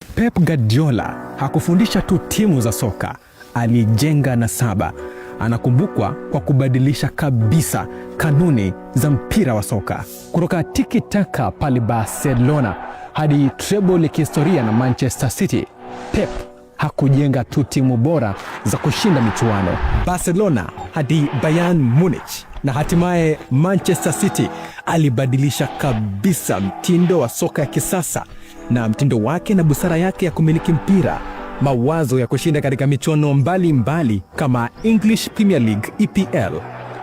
Pep Guardiola hakufundisha tu timu za soka, alijenga nasaba. Anakumbukwa kwa kubadilisha kabisa kanuni za mpira wa soka. Kutoka tiki-taka pale Barcelona hadi treble ya kihistoria na Manchester City, Pep hakujenga tu timu bora za kushinda michuano. Barcelona hadi Bayern Munich na hatimaye Manchester City, alibadilisha kabisa mtindo wa soka ya kisasa na mtindo wake na busara yake ya kumiliki mpira. Mawazo ya kushinda katika michuano mbalimbali kama English Premier League EPL,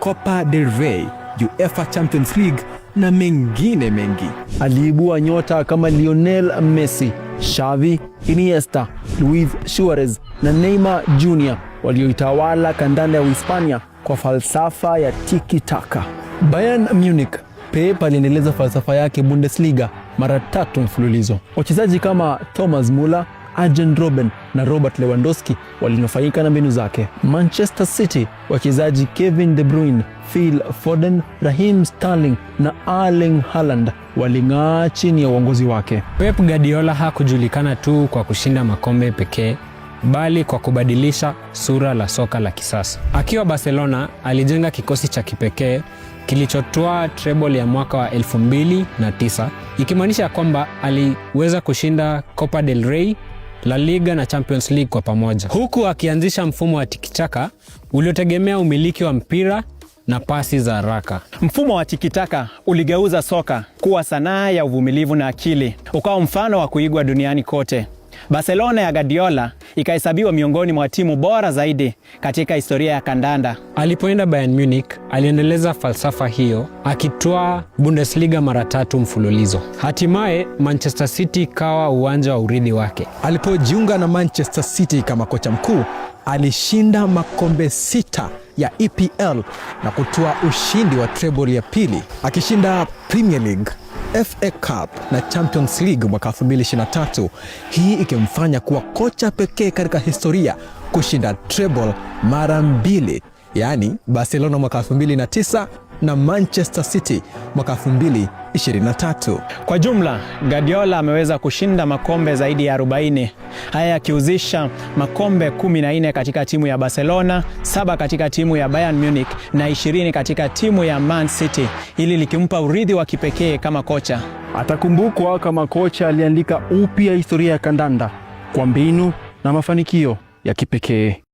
Copa del Rey, UEFA Champions League na mengine mengi. Aliibua nyota kama Lionel Messi, Xavi, Iniesta, Luis Suarez na Neymar Jr. walioitawala kandanda ya Uhispania kwa falsafa ya tiki-taka. Bayern Munich, Pep aliendeleza falsafa yake Bundesliga mara 3 mfululizo. Wachezaji kama Thomas Müller, Arjen Robben na Robert Lewandowski walinufaika na mbinu zake. Manchester City, wachezaji Kevin De Bruyne, Phil Foden, Raheem Sterling na Erling Haaland waling'aa chini ya uongozi wake. Pep Guardiola hakujulikana tu kwa kushinda makombe pekee, bali kwa kubadilisha sura la soka la kisasa. Akiwa Barcelona, alijenga kikosi cha kipekee kilichotoa treble ya mwaka wa 2009, ikimaanisha kwamba aliweza kushinda Copa del Rey, La Liga na Champions League kwa pamoja, huku akianzisha mfumo wa tiki-taka uliotegemea umiliki wa mpira na pasi za haraka. Mfumo wa tiki-taka uligeuza soka kuwa sanaa ya uvumilivu na akili, ukawa mfano wa kuigwa duniani kote. Barcelona ya Guardiola ikahesabiwa miongoni mwa timu bora zaidi katika historia ya kandanda. Alipoenda Bayern Munich, aliendeleza falsafa hiyo, akitwaa Bundesliga mara 3 mfululizo. Hatimaye Manchester City kawa uwanja wa urithi wake. Alipojiunga na Manchester City kama kocha mkuu, alishinda makombe 6 ya EPL na kutoa ushindi wa treble ya pili, akishinda Premier League, FA Cup na Champions League mwaka 2023. Hii ikimfanya kuwa kocha pekee katika historia kushinda treble mara 2, yani Barcelona mwaka 2009 na Manchester City mwaka 2023. Kwa jumla, Guardiola ameweza kushinda makombe zaidi ya 40. Haya yakihusisha makombe 14 katika timu ya Barcelona, 7 katika timu ya Bayern Munich na 20 katika timu ya Man City, hili likimpa urithi wa kipekee kama kocha. Atakumbukwa kama kocha aliandika upya historia ya kandanda kwa mbinu na mafanikio ya kipekee.